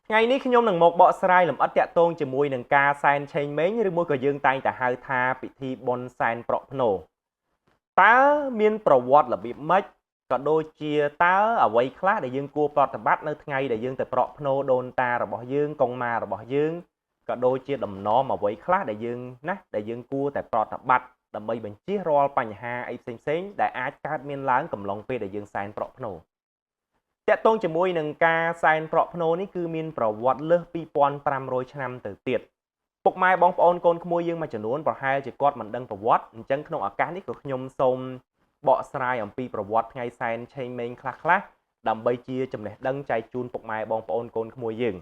ថ្ងៃនេះខ្ញុំនឹងមកបកស្រាយលម្អិតតាក់ទងជាមួយនឹងការសែនឆេងមេញឬមួយក៏យើងតែងតែហៅថាពិធីបុណ្យសែនប្រក់ភ្នោតើមានប្រវត្តិរបៀបម៉េចក៏ដូចជាតើអ្វីខ្លះដែលយើងគួរប្រតិបត្តិនៅថ្ងៃដែលយើងទៅប្រក់ភ្នោដូនតារបស់យើងកុងម៉ារបស់យើងក៏ដូចជាដំណំអ្វីខ្លះដែលយើងគួរតែប្រតិបត្តិដើម្បីបញ្ជៀសរាល់បញ្ហាអីផ្សេងៗដែលអាចកើតមានឡើងកំឡុងពេលដែលយើងសែនប្រក់ភ្នោតាក់ទងជាមួយនឹងការសែនប្រក់ភ្នោនេះគឺមានប្រវត្តិលើស2500ឆ្នាំទៅទៀតពុកម៉ែបងប្អូនកូនក្មួយយើងមួយចំនួនប្រហែលជាគាត់មិនដឹងប្រវត្តិអញ្ចឹងក្នុងឱកាសនេះក៏ខ្ញុំសូមបកស្រាយអំពីប្រវត្តិថ្ងៃសែនឆេងមេងខ្លះៗដើម្បីជាចំណេះដឹងចែកជូនពុកម៉ែបងប្អូនកូនក្មួយយើង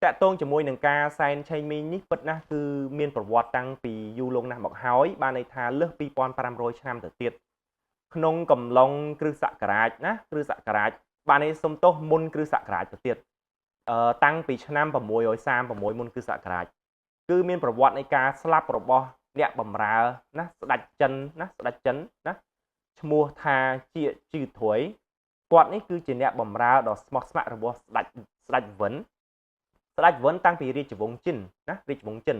តាក់ទងជាមួយនឹងការសែនឆេងមេងនេះពិតណាស់គឺមានប្រវត្តិតាំងពីយូរលង់ណាស់មកហើយបានន័យថាលើស2500ឆ្នាំទៅទៀតក្នុងកំឡុងគ្រិស្តសករាជណាគ្រិស្តសករាជបាននេះសុំទោសមុនគ្រិស្តសករាជទៅទៀតតាំងពីឆ្នាំ636មុនគ្រិស្តសករាជគឺមានប្រវត្តិនៃការស្លាប់របស់អ្នកបម្រើណាស្ដេចចិនណាឈ្មោះថាជាជឺធួយគាត់នេះគឺជាអ្នកបម្រើដ៏ស្មោះស្ម័គ្ររបស់ស្ដេចវិនតាំងពីរាជវង្សចិនណារាជវង្សចិន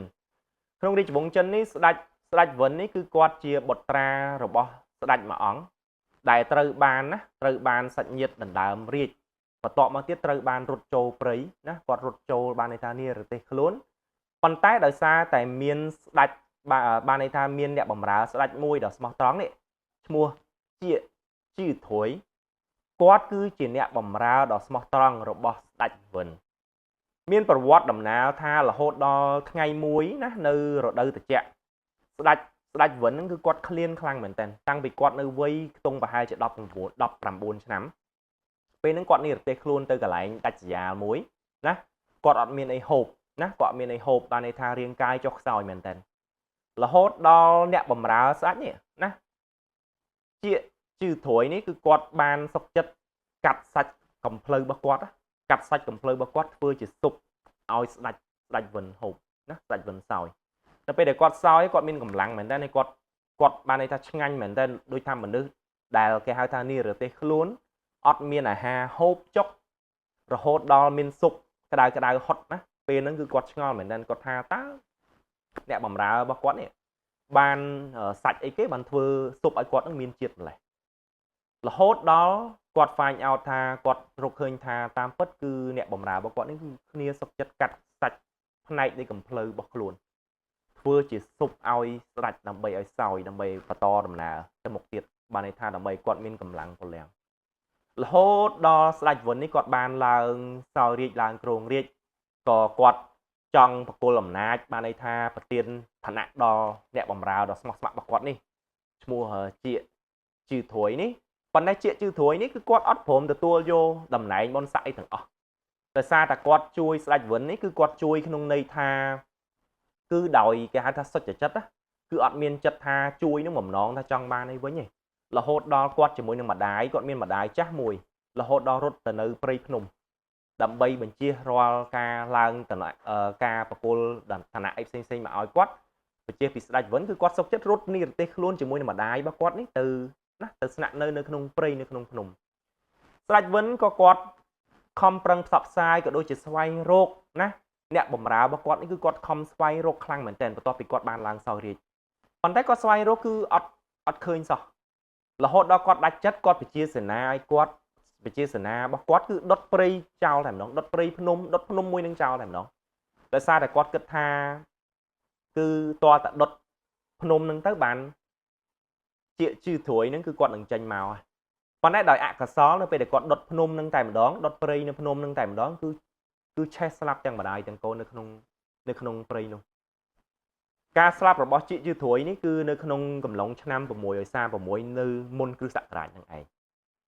ក្នុងរាជវង្សចិននេះស្ដេចវិននេះគឺគាត់ជាបុត្រារបស់ស្ដេចមួយអង្គដែលត្រូវបានសាច់ញាតិដណ្ដើមរាជបន្ទាប់មកទៀតត្រូវបានរត់ចូលព្រៃណាគាត់រត់ចូលបានន័យថានិរទេសខ្លួនប៉ុន្តែដោយសារតែមានស្ដេចបានន័យថាមានអ្នកបម្រើស្ដេចមួយដ៏ស្មោះត្រង់នេះឈ្មោះជាជឺធួយគាត់គឺជាអ្នកបម្រើដ៏ស្មោះត្រង់របស់ស្ដេចវិនមានប្រវត្តិដំណាលថារហូតដល់ថ្ងៃមួយណានៅរដូវត្រជាក់ស្ដេចវិនហ្នឹងគឺគាត់ឃ្លានខ្លាំងមែនតើតាំងពីគាត់នៅវ័យខ្ទង់ប្រហែលជា19ឆ្នាំពេលហ្នឹងគាត់និរទេសខ្លួនទៅកន្លែងដាច់ស្រយាលមួយណាគាត់អត់មានអីហូបបានន័យថារាងកាយចុះខ្សោយមែនតើរហូតដល់អ្នកបម្រើស្ដេចនេះណាជាជឺធួយនេះគឺគាត់បានសុខចិត្តកាត់សាច់កំភ្លៅរបស់គាត់ធ្វើជាស៊ុបឲ្យស្ដេចវិនហូបណាស្ដេចវិនសោយតែពេលដែលគាត់សោយគាត់មានកម្លាំងមែនតើគាត់បានន័យថាឆ្ងាញ់មែនតើដូចថាមនុស្សដែលគេហៅថានិរទេសខ្លួនអត់មានអាហារហូបចុករហូតដល់មានស៊ុបក្តៅហុតណាពេលហ្នឹងគឺគាត់ឆ្ងល់មែនតើគាត់ថាតើអ្នកបម្រើរបស់គាត់នេះបានសាច់អីគេបានធ្វើស៊ុបឲ្យគាត់នឹងមានជាតិម្លេះរហូតដល់គាត់ find out ថាគាត់រកឃើញថាតាមពិតគឺអ្នកបម្រើរបស់គាត់នេះគឺគ្នាសុខចិត្តកាត់សាច់ផ្នែកនៃកំភ្លើរបស់ខ្លួនធ្វើជាស៊ុបឲ្យស្ដេចដើម្បីឲ្យសោយដើម្បីបន្តដំណើរទៅមុខទៀតបានន័យថាដើម្បីគាត់មានកម្លាំងពលំរហូតដល់ស្ដេចវិននេះគាត់បានឡើងសោយរាជឡើងគ្រងរាជក៏គាត់ចង់បកគលអំណាចបានន័យថាប្រទានឋានៈដល់អ្នកបម្រើដ៏ស្មោះស្ម័គ្ររបស់គាត់នេះឈ្មោះជាជឺធួយនេះប៉ុន្តែជាជឺធួយនេះគឺគាត់អត់ព្រមទទួលយកតំណែងបុណ្យស័ក្តិអីទាំងអស់ដោយសារតែគាត់ជួយស្ដេចវិននេះគឺគាត់ជួយក្នុងន័យថាគឺដោយគេហៅថាសុចចិត្តណាគឺអត់មានចិត្តថាជួយនឹងបំណងថាចង់បានអីវិញទេរហូតដល់គាត់ជាមួយនឹងម្ដាយគាត់មានម្ដាយចាស់មួយរហូតដល់រត់ទៅនៅព្រៃភ្នំដើម្បីបញ្ជៀសរាល់ការឡើងឋានៈការបកគលឋានៈអីផ្សេងៗមកឲ្យគាត់បញ្ជៀសពីស្ដេចវិនគឺគាត់សុខចិត្តរត់និរទេសខ្លួនជាមួយនឹងម្ដាយរបស់គាត់នេះទៅស្នាក់នៅក្នុងព្រៃនៅក្នុងភ្នំស្ដេចវិនក៏គាត់ខំប្រឹងផ្សព្វផ្សាយក៏ដូចជាស្វែងរកណាអ្នកបម្រើរបស់គាត់នេះគឺគាត់ខំស្វែងរកខ្លាំងមែនទែនបន្ទាប់ពីគាត់បានឡើងសោយរាជប៉ុន្តែគាត់ស្វែងរកគឺអត់ឃើញសោះរហូតដល់គាត់ដាច់ចិត្តគាត់បញ្ជាសេនាឲ្យគាត់បញ្ជាសេនារបស់គាត់គឺដុតព្រៃចោលតែម្ដងដុតព្រៃភ្នំមួយនឹងចោលតែម្ដងដោយសារតែគាត់គិតថាគឺតើតដុតភ្នំនឹងទៅបានជាជឺធួយនឹងគឺគាត់នឹងចេញមកហើយប៉ុន្តែដោយអកុសលនៅពេលដែលគាត់ដុតភ្នំនឹងតែម្ដងដុតព្រៃនៅភ្នំនឹងតែម្ដងគឺឆេះស្លាប់ទាំងម្ដាយទាំងកូននៅក្នុងព្រៃនោះការស្លាប់របស់ជាជឺធួយនេះគឺនៅក្នុងកំឡុងឆ្នាំ636នៅមុនគ្រិស្តសករាជហ្នឹងឯង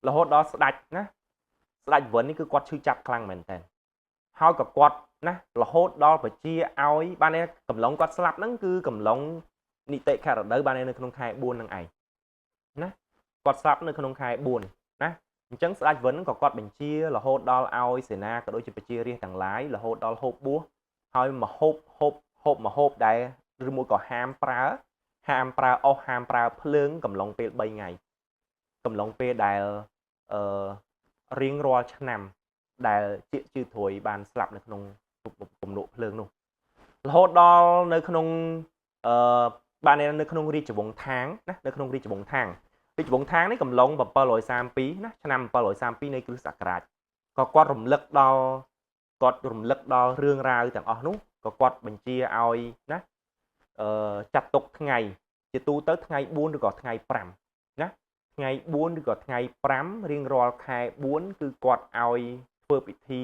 រហូតដល់ស្ដេចវិននេះគឺគាត់ឈឺចាប់ខ្លាំងមែនតើហើយក៏គាត់ណារហូតដល់បញ្ជាឲ្យបានកំឡុងគាត់ស្លាប់ហ្នឹងគឺកំឡុងនីតិខែរដូវបាននៅក្នុងខែ4ហ្នឹងឯងណាគាត់ស្លាប់នៅក្នុងខែ4ណាអញ្ចឹងស្ដេចវិនក៏គាត់បញ្ជារហូតដល់ឲ្យសេនាក៏ដូចជាប្រជារាស្ត្រទាំងឡាយរហូតដល់ហូបបួសហើយមកហូបដែលឬមួយក៏ហាមប្រើហាមប្រើភ្លើងកំឡុងពេល3ថ្ងៃកំឡុងពេលដែលរៀងរាល់ឆ្នាំ ដែលជាជឿធួយបានស្លាប់នៅក្នុងពំនក់ភ្លើងនោះរហូតដល់នៅក្នុងបាននៅក្នុងរាជវង្សថាងណានៅក្នុងរាជវង្សថាងនេះកំឡុង732ណាឆ្នាំ732នៃគ្រិស្តសករាជក៏គាត់រំលឹកដល់រឿងរ៉ាវទាំងអស់នោះក៏គាត់បញ្ជាឲ្យណាចាត់ទុកថ្ងៃជាទូទៅថ្ងៃ4ឬក៏ថ្ងៃ5ណាថ្ងៃ4ឬក៏ថ្ងៃ5រៀងរាល់ខែ4គឺគាត់ឲ្យធ្វើពិធី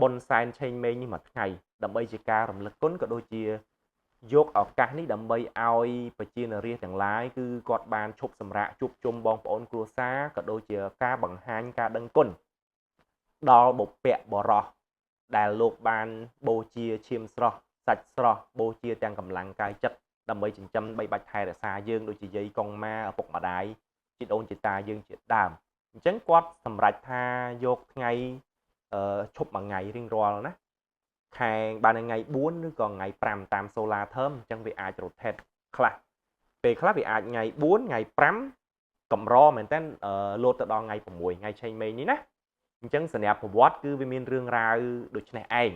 បុណ្យសែនឆេងមេងនេះមួយថ្ងៃដើម្បីជាការរំលឹកគុណក៏ដូចជាយកឱកាសនេះដើម្បីឲ្យប្រជាជនរាស្ត្រទាំងឡាយគឺគាត់បានឈប់សម្រាកជួបជុំបងប្អូនគ្រួសារក៏ដូចជាការបង្ហាញការដឹងគុណដល់បុព្វបុរសដែលលោកបានបូជាឈាមស្រស់សាច់ស្រស់បូជាទាំងកម្លាំងកាយចិត្តដើម្បីចិញ្ចឹមបីបាច់ថែរក្សាយើងដូចជាយាយកុងម៉ាឪពុកម្ដាយជីដូនជីតាយើងជាដើមអញ្ចឹងគាត់សម្រេចថាយកថ្ងៃឈប់មួយថ្ងៃរៀងរាល់ណាខែបានថ្ងៃ4ឬក៏ថ្ងៃ5តាម solar term អញ្ចឹងវាអាច rotate ខ្លះពេលខ្លះវាអាចថ្ងៃ4ថ្ងៃ5កម្រមែនតើលោតទៅដល់ថ្ងៃ6ថ្ងៃឆេងមេងនេះណាអញ្ចឹងសញ្ញាប្រវត្តិគឺវាមានរឿងរ៉ាវដូចនេះឯង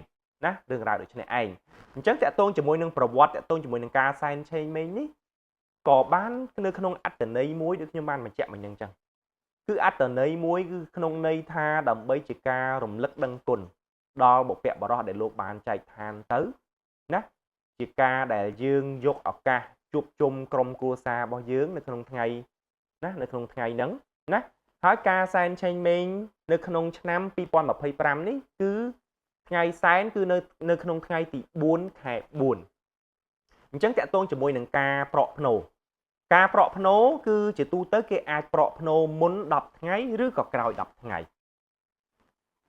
ណារឿងរ៉ាវដូចនេះឯងអញ្ចឹងតាក់ទងជាមួយនឹងប្រវត្តិតាក់ទងជាមួយនឹងការសែនឆេងមេងនេះក៏បាននៅក្នុងអត្តន័យមួយដូចខ្ញុំបានបញ្ជាក់មិញអញ្ចឹងគឺអត្តន័យមួយគឺក្នុងន័យថាដើម្បីជាការរំលឹកដឹងគុណដល់បុព្វបុរសដែលលោកបានចែកឋានទៅណាជាការដែលយើងយកឱកាសជួបជុំក្រុមគ្រួសាររបស់យើងនៅក្នុងថ្ងៃណានៅក្នុងថ្ងៃហ្នឹងណាហើយការសែនឆេងមេងនៅក្នុងឆ្នាំ2025នេះគឺថ្ងៃសែនគឺនៅក្នុងថ្ងៃទី4ខែ4អញ្ចឹងតាក់ទងជាមួយនឹងការប្រក់ភ្នូការប្រក់ភ្នូគឺជាទូទៅគេអាចប្រក់ភ្នូមុន10ថ្ងៃឬក៏ក្រោយ10ថ្ងៃ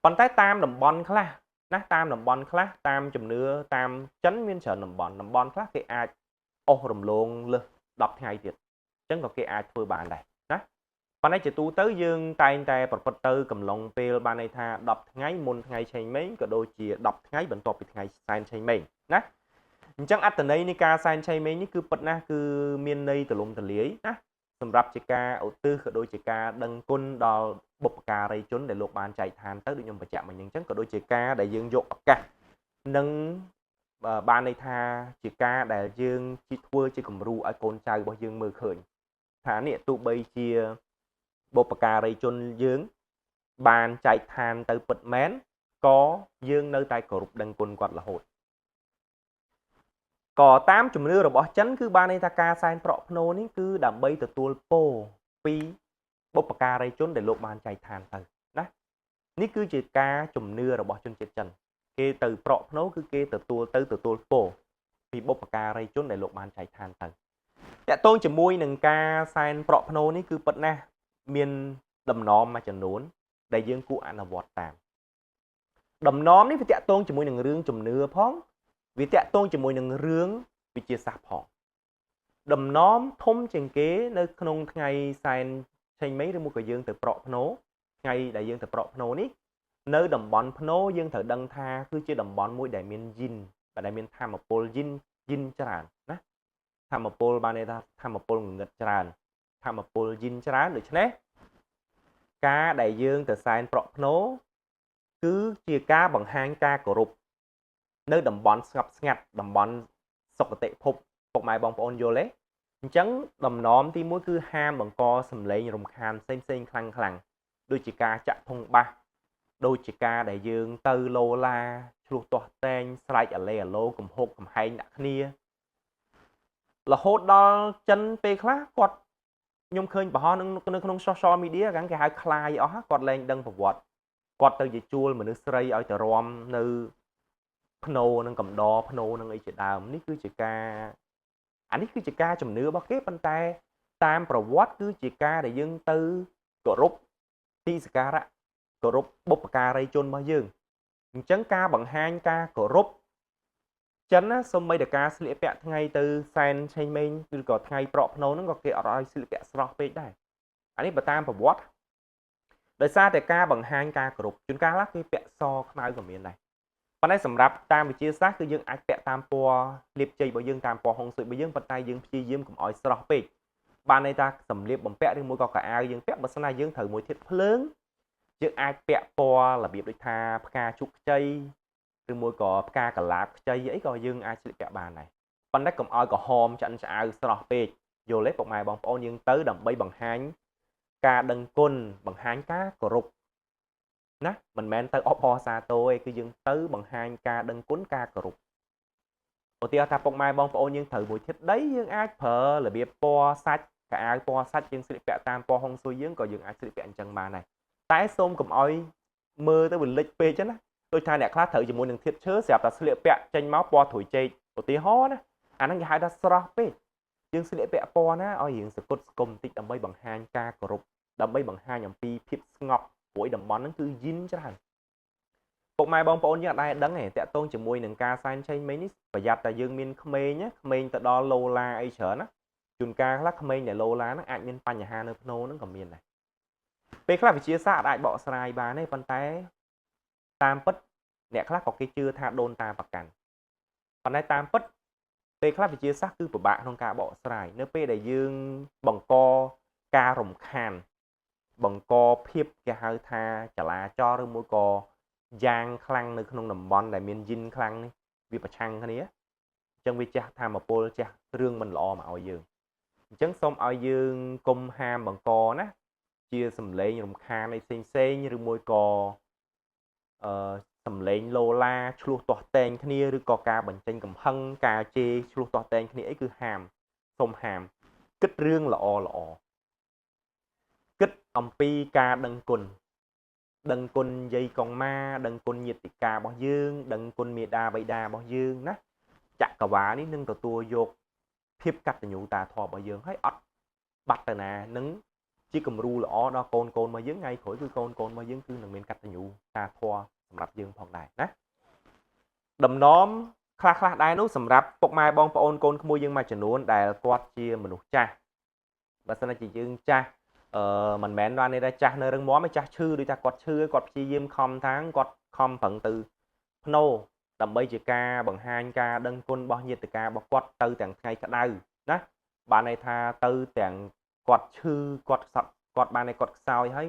ប៉ុន្តែតាមតំបន់ខ្លះណាតាមតំបន់ខ្លះតាមជំនឿតាមចិនមានច្រើនតំបន់ខ្លះគេអាចអស់រំលងលើស10ថ្ងៃទៀតអញ្ចឹងក៏គេអាចធ្វើបានដែរណាប៉ុន្តែជាទូទៅយើងតែងតែប្រព្រឹត្តទៅកំឡុងពេលបានន័យថា10ថ្ងៃមុនថ្ងៃឆេងមេងក៏ដូចជា10ថ្ងៃបន្ទាប់ពីថ្ងៃសែនឆេងមេងណាអញ្ចឹងអត្ថន័យនៃការសែនឆេងមេងនេះគឺពិតណាស់គឺមានន័យទូលំទូលាយណាសម្រាប់ជាការឧទ្ទិសក៏ដូចជាការដឹងគុណដល់បុព្វការីជនដែលលោកបានចែកឋានទៅដូចខ្ញុំបញ្ជាក់មិញអញ្ចឹងក៏ដូចជាការដែលយើងយកឱកាសនឹងបានន័យថាជាការដែលយើងជីធ្វើជាគំរូឲ្យកូនចៅរបស់យើងមើលឃើញថានេះទោះបីជាបុព្វការីជនយើងបានចែកឋានទៅពិតមែនក៏យើងនៅតែគោរពដឹងគុណគាត់រហូតក៏តាមជំនឿរបស់ចិនគឺបានន័យថាការសែនប្រក់ភ្នូនេះគឺដើម្បីទទួលពរពីបុព្វការីជនដែលលោកបានចែកឋានទៅណានេះគឺជាការជំនឿរបស់ជនជាតិចិនគេទៅប្រក់ភ្នូគឺគេទទួលពរពីបុព្វការីជនដែលលោកបានចែកឋានទៅតាក់ទងជាមួយនឹងការសែនប្រក់ភ្នូនេះគឺពិតណាស់មានដំណំមួយចំនួនដែលយើងគួរអនុវត្តតាមដំណំនេះវាតាក់ទងជាមួយនឹងរឿងជំនឿផងវាតាក់ទងជាមួយនឹងរឿងវិទ្យាសាស្ត្រផងដំណំធំជាងគេនៅក្នុងថ្ងៃសែនឆេងមេងឬមួយក៏យើងទៅប្រក់ភ្នូថ្ងៃដែលយើងទៅប្រក់ភ្នូនេះនៅតំបន់ភ្នូយើងត្រូវដឹងថាគឺជាតំបន់មួយដែលមានយិនដែលមានធម្មពលយិនច្រើនណាធម្មពលបានន័យថាធម្មពលងងឹតច្រើនធម្មពលយិនច្រើនដូច្នេះការដែលយើងទៅសែនប្រក់ភ្នូគឺជាការបង្ហាញការគោរពនៅតំបន់ស្ងប់ស្ងាត់តំបន់សុគតិភពពុកម៉ែបងប្អូនយល់ទេអញ្ចឹងដំណំទី1គឺហាមបង្កសម្លេងរំខានផ្សេងខ្លាំងដូចជាការចាក់ធុងបាសដូចជាការដែលយើងទៅឡូឡាឆ្លោះទាស់តែងស្រែកអាឡេអាឡូកំហុកកំហែងដាក់គ្នារហូតដល់ចិនពេលខ្លះគាត់ខ្ញុំឃើញប្រហោះនៅក្នុង social media គេហៅខ្លាយអស់គាត់លែងដឹងប្រវត្តិគាត់ទៅជាជួលមនុស្សស្រីឲ្យទៅរំនៅភ្នូនឹងកំដរភ្នូនឹងអីជាដើមនេះគឺជាការជំនឿរបស់គេប៉ុន្តែតាមប្រវត្តិគឺជាការដែលយើងទៅគោរពទីសក្ការៈគោរពបុព្វការីជនរបស់យើងអញ្ចឹងការបង្ហាញការគោរពចិនណាសូម្បីតែការស្លៀកពាក់ថ្ងៃទៅសែនឆេងមេងឬក៏ថ្ងៃប្រក់ភ្នូហ្នឹងក៏គេអត់ឲ្យស្លៀកពាក់ស្រស់ពេកដែរអានេះបើតាមប្រវត្តិដោយសារតែការបង្ហាញការគោរពជួនកាលគេពាក់សខ្មៅក៏មានដែរប៉ុន្តែសម្រាប់តាមវិទ្យាសាស្ត្រគឺយើងអាចពាក់តាមពណ៌លាបជ័យរបស់យើងតាមពណ៌ហុងស៊ុយរបស់យើងប៉ុន្តែយើងព្យាយាមកុំឲ្យស្រស់ពេកបានន័យថាសម្លៀកបំពាក់ឬមួយក៏កៅអៅយើងពាក់បើសិនណាយើងត្រូវមួយធាតុភ្លើង យើងអាចពាក់ពណ៌របៀបដូចថាផ្កាជក់ខ្ចីឬមួយក៏ផ្កាកន្លាបខ្ចីអីក៏យើងអាចស្លៀកពាក់បានដែរប៉ុន្តែកុំឲ្យក្រហមឆ្អិនឆ្អៅស្រស់ពេកយល់ទេពុកម៉ែបងប្អូនយើងទៅដើម្បីបង្ហាញការដឹងគុណបង្ហាញការគោរពណាមិនមែនទៅអបអរសាទរទេគឺយើងទៅបង្ហាញការដឹងគុណការគោរពឧទាហរណ៍ថាពុកម៉ែបងប្អូនយើងត្រូវមួយធាតុដីយើងអាចប្រើរបៀបពណ៌សាច់កៅអៅពណ៌សាច់យើងស្លៀកពាក់តាមពណ៌ហុងស៊ុយយើងក៏យើងអាចស្លៀកពាក់អញ្ចឹងបានដែរតែសូមកុំឲ្យមើលទៅវាលិចពេកចឹងណាដូចថាអ្នកខ្លះត្រូវជាមួយនឹងធាតុឈើស្រាប់តែស្លៀកពាក់ចេញមកពណ៌ត្រួយចេកឧទាហរណ៍ណាអាហ្នឹងគេហៅថាស្រស់ពេកយើងស្លៀកពាក់ពណ៌ណាឲ្យយើងសគុតស្គមបន្តិចដើម្បីបង្ហាញការគោរពដើម្បីបង្ហាញអំពីភាពស្ងប់ព្រោះតំបន់ហ្នឹងគឺយិនច្រើនពុកម៉ែបងប្អូនយើងអត់ដែរដឹងទេតាក់ទងជាមួយនឹងការសែនឆេងមេនេះប្រយ័ត្នតែយើងមានក្មេងទៅដល់ឡូឡាអីច្រើនណាជួនកាលខ្លះក្មេងដែលឡូឡាហ្នឹងអាចមានបញ្ហានៅភ្នោហ្នឹងក៏មានដែរពេលខ្លះវិទ្យាសាស្ត្រអាចបកស្រាយបានទេប៉ុន្តែតាមពិតអ្នកខ្លះក៏គេជឿថាដូនតាប្រកាន់ប៉ុន្តែតាមពិតពេលខ្លះវិទ្យាសាស្ត្រគឺពិបាកក្នុងការបកស្រាយនៅពេលដែលយើងបង្កការរំខានបង្កភាពគេហៅថាចលាចលឬមួយក៏យ៉ាងខ្លាំងនៅក្នុងតំបន់ដែលមានយិនខ្លាំងនេះវាប្រឆាំងគ្នាអញ្ចឹងវាចេះថាមពលចេះរឿងមិនល្អមកឲ្យយើងអញ្ចឹងសូមឲ្យយើងកុំហាមបង្កណាជាសំឡេងរំខាននៃផ្សេងឬមួយក៏សំឡេងឡូឡាឆ្លោះទាស់តែងគ្នាឬក៏ការបញ្ចេញកំហឹងការជេរឆ្លោះទាស់តែងគ្នាអីគឺហាមសូមហាមគិតរឿងល្អគិតអំពីការដឹងគុណយាយកងម៉ាដឹងគុណញាតិការបស់យើងដឹងគុណមេដាបៃតារបស់យើងណាចក្រវាឡនេះនឹងទទួលយកភាពកតញ្ញូតាធម៌របស់យើងហើយអត់បាត់ទៅណានឹងជាគំរូល្អដល់កូនរបស់យើងថ្ងៃក្រោយគឺកូនរបស់យើងគឺនឹងមានកតញ្ញូតាធម៌សម្រាប់យើងផងដែរណាដំណំខ្លះដែរនោះសម្រាប់ពុកម៉ែបងប្អូនកូនក្មួយយើងមួយចំនួនដែលគាត់ជាមនុស្សចាស់បើសិនជាយើងចាស់មិនមែនបាននេះដែរចាស់នៅរឹងមាំឯចាស់ឈឺដូចថាគាត់ឈឺគាត់ព្យាយាមខំថាងគាត់ខំប្រឹងទៅភ្នោដើម្បីជាការបង្ហាញការដឹងគុណរបស់ញាតិការបស់គាត់ទៅទាំងថ្ងៃក្តៅណាបានន័យថាទៅទាំងគាត់ឈឺគាត់បានឲ្យគាត់ខ្សោយហើយ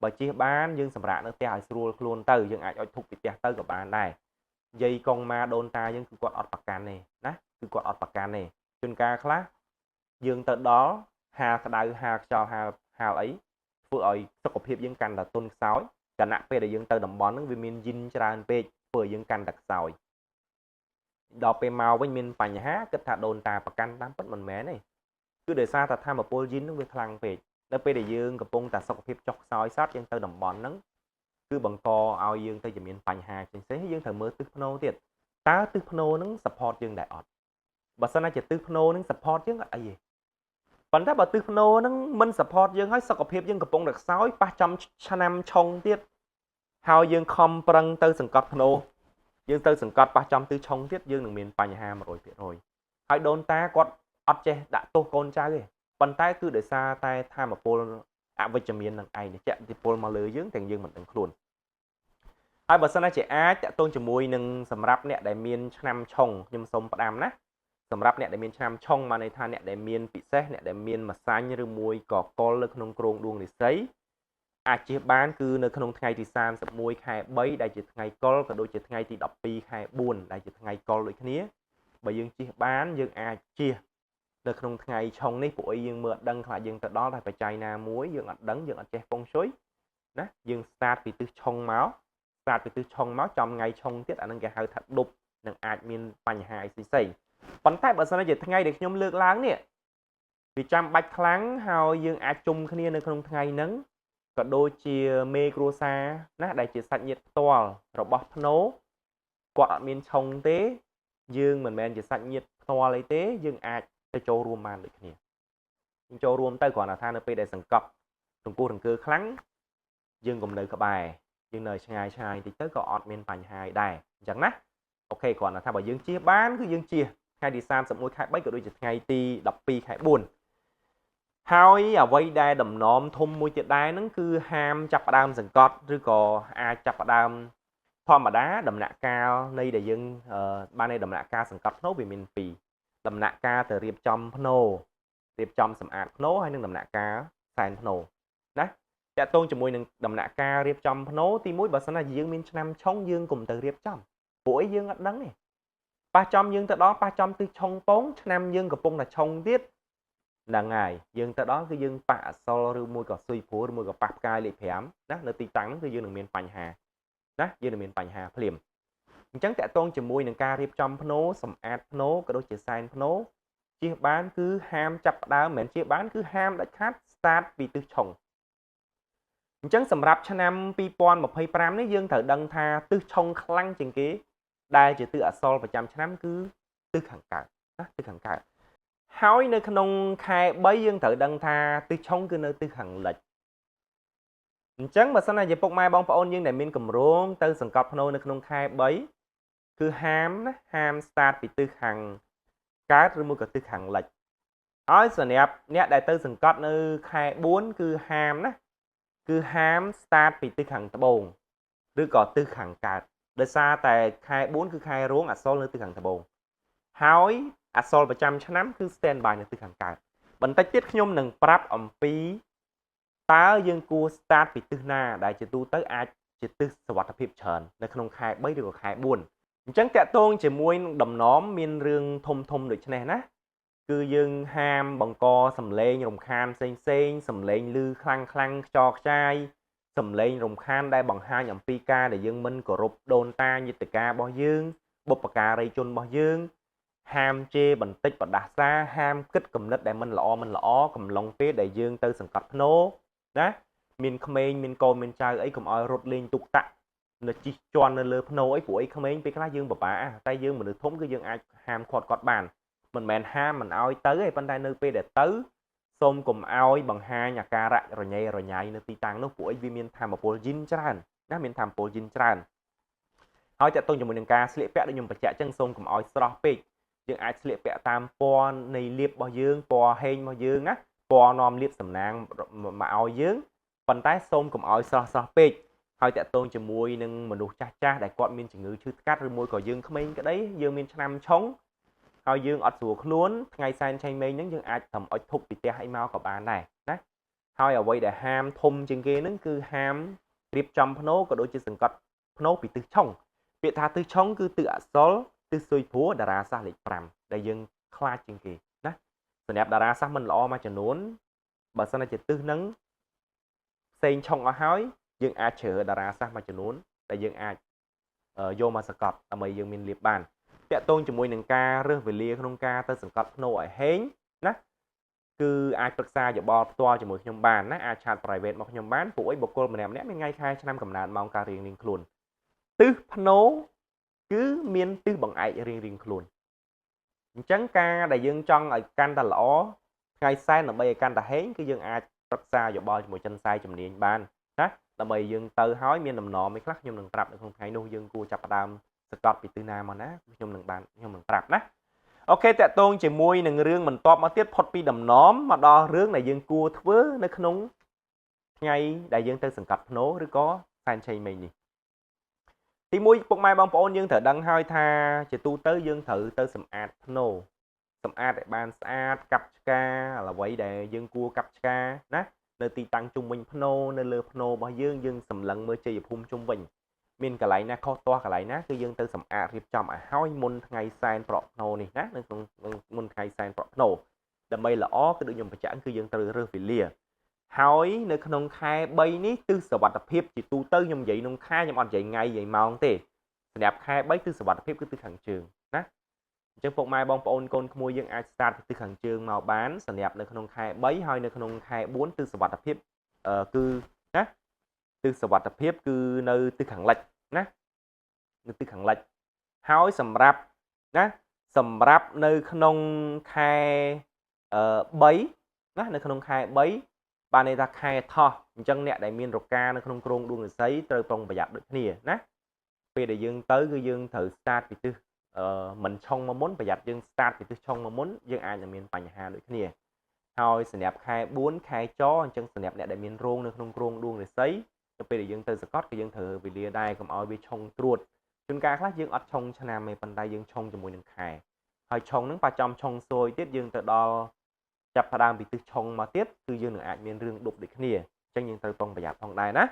បើជិះបានយើងសម្រាប់នៅផ្ទះឲ្យស្រួលខ្លួនទៅយើងអាចអុជធូបពីផ្ទះទៅក៏បានដែរយាយកងម៉ាដូនតាយើងគឺគាត់អត់ប្រកាន់ទេណាគឺគាត់អត់ប្រកាន់ទេជួនកាលខ្លះយើងទៅដល់ហាលក្តៅហាលខ្យល់ហាលអីធ្វើឲ្យសុខភាពយើងកាន់តែទន់ខ្សោយគណៈពេលដែលយើងទៅតំបន់ហ្នឹងវាមានយិនច្រើនពេកធ្វើឲ្យយើងកាន់តែខ្សោយដល់ពេលមកវិញមានបញ្ហាគិតថាដូនតាប្រកាន់តាមពិតមិនមែនទេគឺដោយសារតែធម្មពលយិនហ្នឹងវាខ្លាំងពេកដល់ពេលដែលយើងកំពុងតែសុខភាពចុះខ្សោយសតយើងទៅតំបន់ហ្នឹងគឺបង្កឲ្យយើងទៅជាមានបញ្ហាផ្សេងៗយើងត្រូវមើលទិសភ្នោទៀតតើទិសភ្នោហ្នឹង support យើងដែរអត់បើសិនណាជាទិសភ្នោហ្នឹង support យើងអត់អីទេប៉ុន្តែបើទិសភ្នោហ្នឹងមិន support យើងហើយសុខភាពយើងកំពុងតែខ្សោយប៉ះចំឆ្នាំឆុងទៀតហើយយើងខំប្រឹងទៅសង្កត់ភ្នោយើងទៅសង្កត់ប៉ះចំទិសឆុងទៀតយើងនឹងមានបញ្ហា 100% ហើយដូនតាគាត់អត់ចេះដាក់ទោសកូនចៅទេប៉ុន្តែគឺដោយសារតែធម៌ពលអវិជ្ជមាននឹងឯងជះឥទ្ធិពលមកលើយើងទាំងយើងមិនដឹងខ្លួនហើយបើសិនណាជាអាចតាក់ទងជាមួយនឹងសម្រាប់អ្នកដែលមានឆ្នាំឆុងខ្ញុំសូមផ្ដាំណាសម្រាប់អ្នកដែលមានឆ្នាំឆុងមកន័យថាអ្នកដែលមានពិសេសអ្នកដែលមានម្សាញ់ឬមួយក៏កុលនៅក្នុងគ្រោងដួងរាសីអាចជិះបានគឺនៅក្នុងថ្ងៃទី31ខែ3ដែលជាថ្ងៃកុលក៏ដូចជាថ្ងៃទី12ខែ4ដែលជាថ្ងៃកុលដូចគ្នាបើយើងជិះបានយើងអាចជិះនៅក្នុងថ្ងៃឆុងនេះពួកយើងមើលអត់ដឹងខ្លះយើងទៅដល់តែបច្ច័យណាមួយយើងអត់ដឹងយើងអត់ចេះពងជួយណាយើង start ពីទិសឆុងមកចំថ្ងៃឆុងទៀតអានឹងគេហៅថាដប់នឹងអាចមានបញ្ហាអីផ្សេងប៉ុន្តែបើសិនជាថ្ងៃដែលខ្ញុំលើកឡើងនេះវាចាំបាច់ខ្លាំងហើយយើងអាចជុំគ្នានៅក្នុងថ្ងៃហ្នឹងក៏ដូចជាមេគ្រួសារណាដែលជាសាច់ញាតិផ្ទាល់របស់ភ្នោគាត់អត់មានឆុងទេយើងមិនមែនជាសាច់ញាតិផ្ទាល់អីទេយើងអាចទៅចូលរួមបានដូចគ្នាយើងចូលរួមទៅគ្រាន់តែថានៅពេលដែលសង្កត់រង្គោះរង្គើខ្លាំងយើងកុំនៅក្បែរយើងនៅឆ្ងាយតិចទៅក៏អត់មានបញ្ហាដែរអញ្ចឹងណាអូខេគ្រាន់តែថាបើយើងជៀសបានគឺយើងជៀសថ្ងៃទី31ខែ3ក៏ដូចជាថ្ងៃទី12ខែ4ហើយអ្វីដែលដំណំធំមួយទៀតដែរហ្នឹងគឺហាមចាប់ផ្ដើមសង្កត់ឬក៏អាចចាប់ផ្ដើមធម្មតាដំណាក់កាលនៃដែលយើងបាននៃដំណាក់កាលសង្កត់ភ្នោវាមាន2ដំណាក់កាលទៅរៀបចំភ្នោរៀបចំសម្អាតភ្នោហើយនិងដំណាក់កាលសែនភ្នោណា តាក់ទងជាមួយនឹងដំណាក់កាលរៀបចំភ្នោទី1បើសិនណាយើងមានឆ្នាំឆុងយើងកុំទៅរៀបចំព្រោះអីយើងអត់ដឹងទេប៉ះចំយើងទៅដល់ប៉ះចំទិសឆុងពងឆ្នាំយើងកំពុងតែឆុងទៀតហ្នឹងហើយយើងទៅដល់គឺយើងប៉ះអសលឬមួយក៏ស៊ុយព្រួរឬមួយក៏ប៉ះផ្កាយលេខ5ណានៅទីតាំងហ្នឹងគឺយើងនឹងមានបញ្ហាណាយើងនឹងមានបញ្ហាភ្លាមអញ្ចឹងតាក់ទងជាមួយនឹងការរៀបចំភ្នោសម្អាតភ្នោក៏ដូចជាសែនភ្នោជៀសបានគឺហាមចាប់ផ្ដើមមិនមែនជៀសបានគឺហាមដាច់ខាត start ពីទិសឆុងអញ្ចឹងសម្រាប់ឆ្នាំ2025នេះយើងត្រូវដឹងថាទិសឆុងខ្លាំងជាងគេដែលជាទិសអសរប្រចាំឆ្នាំគឺទិសខាងកើតណាទិសខាងកើតហើយនៅក្នុងខែ3យើងត្រូវដឹងថាទិសឆុងគឺនៅទិសខាងលិចអញ្ចឹងបើសិនជាពុកម៉ែបងប្អូនយើងដែលមានកម្រងទៅសង្កត់ភ្នោនៅក្នុងខែ3គឺហាមណាហាម start ពីទិសខាងកើតឬមួយក៏ទិសខាងលិចហើយសម្រាប់អ្នកដែលទៅសង្កត់នៅខែ4គឺហាមណាគឺហាម start ពីទិសខាងត្បូងឬក៏ទិសខាងកើតដោយសារតែខែ4គឺខែរោងអសរនៅទិសខាងត្បូងហើយអសរប្រចាំឆ្នាំគឺ stand by នៅទិសខាងកើតបន្តិចទៀតខ្ញុំនឹងប្រាប់អំពីតើយើងគួរ start ពីទិសណាដែលជាទូទៅអាចជាទិសសុវត្ថិភាពច្រើននៅក្នុងខែ3ឬក៏ខែ4អញ្ចឹងតាក់ទងជាមួយនឹងដំណំមានរឿងធំដូចនេះណាគឺយើងហាមបង្កសំឡេងរំខានផ្សេងសំឡេងឮខ្លាំងខ្យល់ខ្ចាយសំឡេងរំខានដែលបង្ហាញអំពីការដែលយើងមិនគោរពដូនតាញាតិការបស់យើងបុព្វការីជនរបស់យើងហាមជេរបន្តិចបដាសាហាមគិតគំនិតដែលមិនល្អកំឡុងពេលដែលយើងទៅសង្កត់ភ្នោណាមានក្មេងមានកូនមានចៅអីកុំឲ្យរត់លេងទុកតាក់នៅជិះជាន់នៅលើភ្នោអីព្រោះអីក្មេងពេលខ្លះយើងពិបាកតែយើងមនុស្សធំគឺយើងអាចហាមឃាត់គាត់បានមិនមែនហាមមិនឲ្យទៅទេប៉ុន្តែនៅពេលដែលទៅសូមកុំឲ្យបង្ហាញអាការៈរញ៉េរញ៉ៃនៅទីតាំងនោះព្រោះអីវាមានធម៌ពលយិនច្រើនណាមានធម៌ពលយិនច្រើនហើយតើតើជាមួយនឹងការស្លៀកពាក់ដូចខ្ញុំបញ្ជាក់ចឹងសូមកុំឲ្យស្រស់ពេកយើងអាចស្លៀកពាក់តាមពណ៌នៃលៀបរបស់យើងពណ៌ហេងរបស់យើងណាពណ៌នាំលៀបសំណាងមកឲ្យយើងប៉ុន្តែសូមកុំឲ្យស្រស់ពេកហើយតើតើជាមួយនឹងមនុស្សចាស់ដែលគាត់មានជំងឺឈឺថ្កាត់ឬមួយក៏យើងក្មេងក្តីយើងមានឆ្នាំឆុងហើយយើងអត់ស្រួលខ្លួនថ្ងៃសែនឆេងមេងហ្នឹងយើងអាចធ្វើអុជធុបពីផ្ទះអីមកក៏បានដែរណាហើយអ្វីដែលហាមធំជាងគេហ្នឹងគឺហាមរៀបចំភ្នោក៏ដូចជាសង្កត់ភ្នោពីទិសឆុងពាក្យថាទិសឆុងគឺទិសអសរទិសស៊ុយព្រួរតារាសាស្ត្រលេខ5ដែលយើងខ្លាចជាងគេណាសម្រាប់តារាសាស្ត្រមិនល្អមួយចំនួនបើសិនជាទិសហ្នឹងផ្សេងឆុងអស់ហើយយើងអាចជ្រើតារាសាស្ត្រមួយចំនួនដែលយើងអាចយកមកសង្កត់ដើម្បីយើងមានលៀបបានតាក់ទងជាមួយនឹងការរើសវេលាក្នុងការទៅសង្កត់ភ្នោឲ្យហេងណាគឺអាចប្រឹក្សាយោបល់ផ្ទាល់ជាមួយខ្ញុំបានណាអាចឆាត private មកខ្ញុំបានពួកអីបុគ្គលម្នាក់មានថ្ងៃខែឆ្នាំកំណើតម៉ោងការរៀងខ្លួនទិសភ្នោគឺមានទិសបង្អែករៀងខ្លួនអញ្ចឹងការដែលយើងចង់ឲ្យកាន់តែល្អថ្ងៃសែនដើម្បីឲ្យកាន់តែហេងគឺយើងអាចប្រឹក្សាយោបល់ជាមួយចិនសែជំនាញបានណាដើម្បីយើងទៅហើយមានដំណំអីខ្លះខ្ញុំនឹងប្រាប់នៅក្នុងថ្ងៃនោះយើងគួរចាប់ផ្ដើមសង្កត់ពីទិសណាមកណាខ្ញុំនឹងប្រាប់ណាអូខេតាក់ទងជាមួយនឹងរឿងបន្ទាប់មកទៀតផុតពីដំណំមកដល់រឿងដែលយើងគួរធ្វើនៅក្នុងថ្ងៃដែលយើងទៅសង្កត់ភ្នោឬក៏សែនឆេងមេងនេះទី1ពុកម៉ែបងប្អូនយើងត្រូវដឹងហើយថាជាទូទៅយើងត្រូវទៅសម្អាតភ្នោសម្អាតឲ្យបានស្អាតកាប់ឆ្កាអ្វីដែលយើងគួរកាប់ឆ្កាណានៅទីតាំងជុំវិញភ្នោនៅលើភ្នោរបស់យើងសម្លឹងមើលជ័យភូមិជុំវិញមានកន្លែងណាខុសទាស់កន្លែងណាគឺយើងទៅសម្អាតរៀបចំឲ្យហើយមុនថ្ងៃសែនប្រក់ភ្នោនេះណានៅក្នុងមុនថ្ងៃសែនប្រក់ភ្នោដើម្បីល្អគឺដូចខ្ញុំបញ្ជាក់គឺយើងត្រូវរើសវេលាហើយនៅក្នុងខែ3នេះទិសសុវត្ថិភាពជាទូទៅខ្ញុំនិយាយក្នុងខែខ្ញុំអត់និយាយថ្ងៃនិយាយម៉ោងទេសម្រាប់ខែ3ទិសសុវត្ថិភាពគឺទិសខាងជើងណាអញ្ចឹងពុកម៉ែបងប្អូនកូនក្មួយយើងអាច start ពីទិសខាងជើងមកបានសម្រាប់នៅក្នុងខែ3ហើយនៅក្នុងខែ4ទិសសុវត្ថិភាពគឺណាទិសសុវត្ថិភាពគឺនៅទិសខាងលិចណានៅទិសខាងលិចហើយសម្រាប់នៅក្នុងខែ3ណានៅក្នុងខែ3បានន័យថាខែថោះអញ្ចឹងអ្នកដែលមានរកានៅក្នុងគ្រោងដួងរាសីត្រូវប្រុងប្រយ័ត្នដូចគ្នាណាពេលដែលយើងទៅគឺយើងត្រូវ start ពីទិសមិនឆុងមកមុនប្រយ័ត្នយើង start ពីទិសឆុងមកមុនយើងអាចនឹងមានបញ្ហាដូចគ្នាហើយសម្រាប់ខែ4ខែចអញ្ចឹងសម្រាប់អ្នកដែលមានរោងនៅក្នុងគ្រោងដួងរាសីទៅពេលដែលយើងទៅសង្កត់គឺយើងត្រូវវេលាដែរកុំឲ្យវាឆុងត្រួតជួនកាលខ្លះយើងអត់ឆុងឆ្នាំទេប៉ុន្តែយើងឆុងជាមួយនឹងខែហើយឆុងហ្នឹងប៉ះចំឆុងសួយទៀតយើងទៅដល់ចាប់ផ្ដើមពីទិសឆុងមកទៀតគឺយើងនឹងអាចមានរឿងដប់ដូចគ្នា ចឹងយើងត្រូវប្រុងប្រយ័ត្នផងដែរណា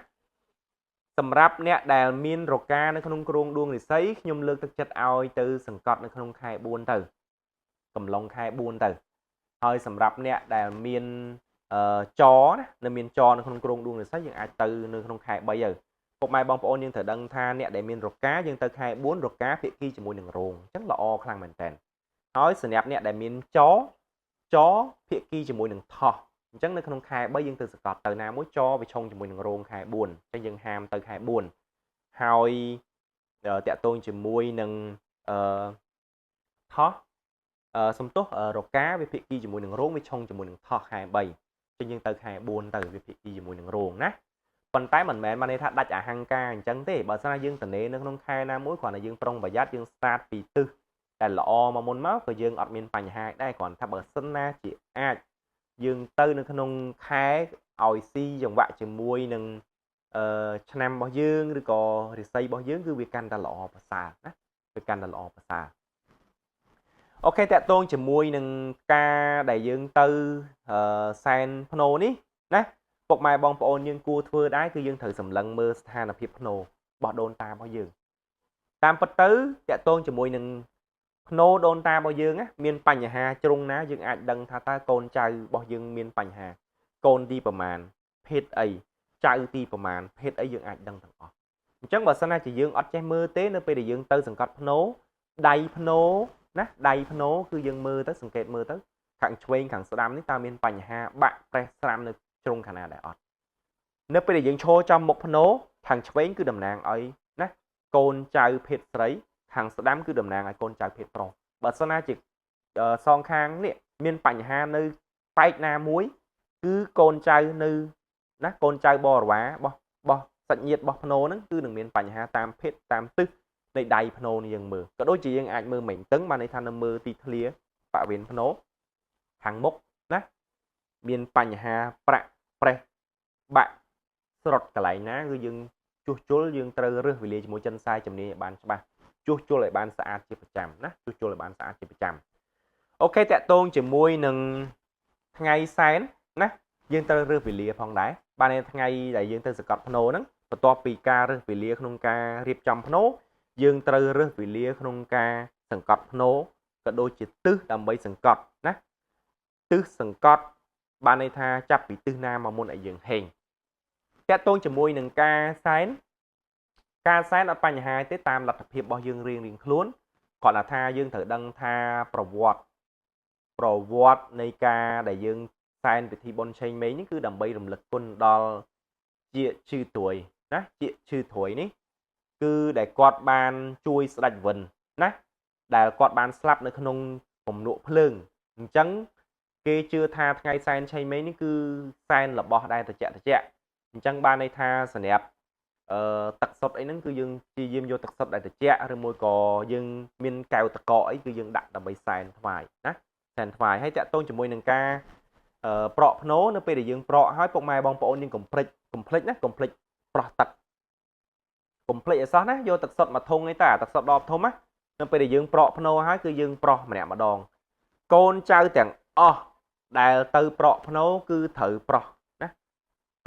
សម្រាប់អ្នកដែលមានរកានៅក្នុងគ្រោងដួងរិស័យខ្ញុំលើកទឹកចិត្តឲ្យទៅសង្កត់នៅក្នុងខែ4ទៅកំឡុងខែ4ទៅហើយសម្រាប់អ្នកដែលមានចណានៅមានចនៅក្នុងគ្រោងដួងរិស័យយើងអាចទៅនៅក្នុងខែ3ទៅពុកម៉ែបងប្អូនយើងត្រូវដឹងថាអ្នកដែលមានរកាយើងទៅខែ4រកាភាគីជាមួយនឹងរោងអញ្ចឹងល្អខ្លាំងមែនតើហើយសម្រាប់អ្នកដែលមានចភាគីជាមួយនឹងថោះអញ្ចឹងនៅក្នុងខែ3យើងទៅសង្កត់ទៅណាមួយចវាឆុងជាមួយនឹងរោងខែ4អញ្ចឹងយើងហាមទៅខែ4ហើយតាក់ទងជាមួយនឹងថោះសំទោសរកាវាភាគីជាមួយនឹងរោងវាឆុងជាមួយនឹងថោះខែ3អញ្ចឹងយើងទៅខែ4ទៅវាភាគីជាមួយនឹងរោងណាប៉ុន្តែមិនមែនបានន័យថាដាច់អហង្ការអញ្ចឹងទេបើស្រាយើងតនេនៅក្នុងខែណាមួយគ្រាន់តែយើងប្រុងប្រយ័ត្នយើង start ពីទិសតែល្អមកមុនមកក៏យើងអត់មានបញ្ហាដែរគ្រាន់ថាបើសិនណាជាអាចយើងទៅនៅក្នុងខែឲ្យស៊ីចង្វាក់ជាមួយនឹងឆ្នាំរបស់យើងឬក៏រាសីរបស់យើងគឺវាកាន់តែល្អប្រសើរណាវាកាន់តែល្អប្រសើរអូខេតាក់ទងជាមួយនឹងការដែលយើងទៅសែនភ្នោនេះណាពុកម៉ែបងប្អូនយើងគួរធ្វើដែរគឺយើងត្រូវសម្លឹងមើលស្ថានភាពភ្នោរបស់ដូនតារបស់យើងតាមពិតទៅតាក់ទងជាមួយនឹងភ្នោដូនតារបស់យើងមានបញ្ហាជ្រុងណាយើងអាចដឹងថាតើកូនចៅរបស់យើងមានបញ្ហាកូនទីប្រមាណភេទអីចៅទីប្រមាណភេទអីយើងអាចដឹងទាំងអស់អញ្ចឹងបើសិនណាជាយើងអត់ចេះមើលទេនៅពេលដែលយើងទៅសង្កត់ភ្នោដៃភ្នោណាដៃភ្នោគឺយើងមើលទៅសង្កេតមើលទៅខាងឆ្វេងខាងស្ដាំនេះតើមានបញ្ហាបាក់ប្រេះស្រាំនៅជ្រុងខាងណាដែរអត់នៅពេលដែលយើងឈរចំមុខភ្នោខាងឆ្វេងគឺតំណាងឲ្យណាកូនចៅភេទស្រីខាងស្ដាំគឺតំណាងឲ្យកូនចៅភេទប្រុសបើសិនណាជាសងខាងនេះមានបញ្ហានៅបែកណាមួយគឺកូនចៅនៅណាកូនចៅបរិវាររបស់សាច់ញាតិរបស់ភ្នោហ្នឹងគឺនឹងមានបញ្ហាតាមភេទតាមទិសនៃដៃភ្នោនេះយើងមើលក៏ដូចជាយើងអាចមើលមិនតឹងបានន័យថានៅមើលទីធ្លាបរិវេណភ្នោខាងមុខណាមានបញ្ហាប្រាក់ប្រេះបាក់ស្រុតកន្លែងណាគឺយើងជួសជុលយើងត្រូវរើសវេលាជាមួយចិនសាយជំនាញឲ្យបានច្បាស់ជួសជុលឲ្យបានស្អាតជាប្រចាំណាជួសជុលឲ្យបានស្អាតជាប្រចាំអូខេតាក់ទងជាមួយនឹងថ្ងៃសែនណាយើងត្រូវរើសវេលាផងដែរបានន័យថ្ងៃដែលយើងទៅសង្កត់ភ្នោហ្នឹងបន្ទាប់ពីការរើសវេលាក្នុងការរៀបចំភ្នោយើងត្រូវរើសវេលាក្នុងការសង្កត់ភ្នោក៏ដូចជាទិសដើម្បីសង្កត់ណាទិសសង្កត់បានន័យថាចាប់ពីទិសណាមកមុនឲ្យយើងហេងតាក់ទងជាមួយនឹងការសែនអត់បញ្ហាទេតាមលទ្ធភាពរបស់យើងរៀងខ្លួនគាត់ថាយើងត្រូវដឹងថាប្រវត្តិនៃការដែលយើងសែនពិធីបុណ្យឆេងមេងនេះគឺដើម្បីរំលឹកគុណដល់ជាឈឺត្រួយណាជាឈឺត្រួយនេះគឺដែលគាត់បានជួយស្ដេចវិនណាដែលគាត់បានស្លាប់នៅក្នុងពំនក់ភ្លើងអញ្ចឹងគេជឿថាថ្ងៃសែនឆេងមេងនេះគឺសែនរបស់ដែលត្រជាក់អញ្ចឹងបានន័យថាសម្រាប់ទឹកសុទ្ធអីហ្នឹងគឺយើងព្យាយាមយកទឹកសុទ្ធដែលត្រជាក់ឬមួយក៏យើងមានកែវតកអីគឺយើងដាក់ដើម្បីសែនថ្វាយណាសែនថ្វាយហើយតាក់ទងជាមួយនឹងការប្រក់ភ្នោនៅពេលដែលយើងប្រក់ហើយពុកម៉ែបងប្អូនយើងកុំភ្លេចណាកុំភ្លេចប្រោះទឹកកុំភ្លេចឲ្យសោះណាយកទឹកសុទ្ធមកធុងឯតាទឹកសុទ្ធដបធំណានៅពេលដែលយើងប្រក់ភ្នោហើយគឺយើងប្រោះម្នាក់ម្ដងកូនចៅទាំងអស់ដែលទៅប្រក់ភ្នោគឺត្រូវប្រោះណា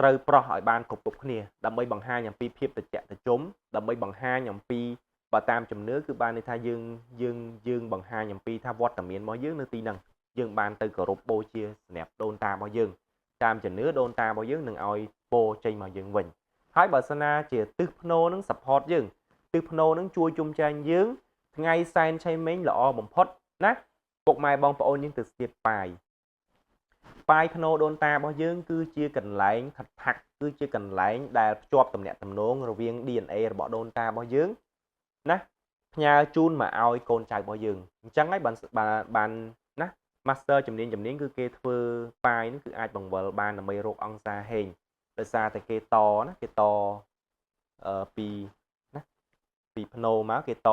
ត្រូវប្រោះឲ្យបានគ្រប់គ្នាដើម្បីបង្ហាញអំពីភាពត្រជាក់ត្រជុំដើម្បីបង្ហាញអំពីបើតាមជំនឿគឺបានន័យថាយើងបង្ហាញអំពីថាវត្តមានរបស់យើងនៅទីហ្នឹងយើងបានទៅគោរពបូជាសម្រាប់ដូនតារបស់យើងតាមជំនឿដូនតារបស់យើងនឹងឲ្យពរចេញមកយើងវិញហើយបើសិនណាជាទិសភ្នោនឹង support យើងទិសភ្នោនឹងជួយជុំចែងយើងថ្ងៃសែនឆេងមេងល្អបំផុតណាពុកម៉ែបងប្អូនយើងទៅស្ទាបប៉ាយភ្នោដូនតារបស់យើងគឺជាកន្លែងខិតខាក់គឺជាកន្លែងដែលភ្ជាប់ទំនាក់ទំនងរវាង DNA របស់ដូនតារបស់យើងណាផ្ញើជូនមកឲ្យកូនចៅរបស់យើងអញ្ចឹងហើយបានណា master ជំនាញគឺគេធ្វើប៉ាយនេះគឺអាចបង្វិលបានដើម្បីរកអង្សារហេងដោយសារតែគេតណាគេតពីភ្នោមកគេត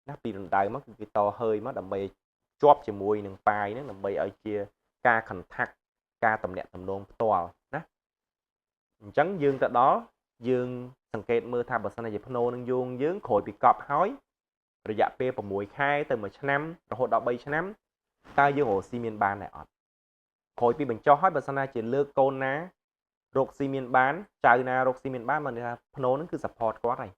ណាពីរណ្ដៅមកគឺគេតហើយមកដើម្បីជាប់ជាមួយនឹងប៉ាយហ្នឹងដើម្បីឲ្យជាការខន្តាក់ការតំណាក់តំណងផ្ទាល់ណាអញ្ចឹងយើងទៅដល់យើងសង្កេតមើលថាបើសិនជាភ្នោនឹងយោងយើងក្រោយពីកប់ហើយរយៈពេល6ខែទៅ1ឆ្នាំរហូតដល់3ឆ្នាំតើយើងរកស៊ីមានបានដែរអត់ក្រោយពីបញ្ចុះហើយបើសិនណាជាលើកកូនណា រកស៊ីមានបានចៅណារកស៊ីមានបានមកថាភ្នោហ្នឹងគឺ support គាត់ហើយ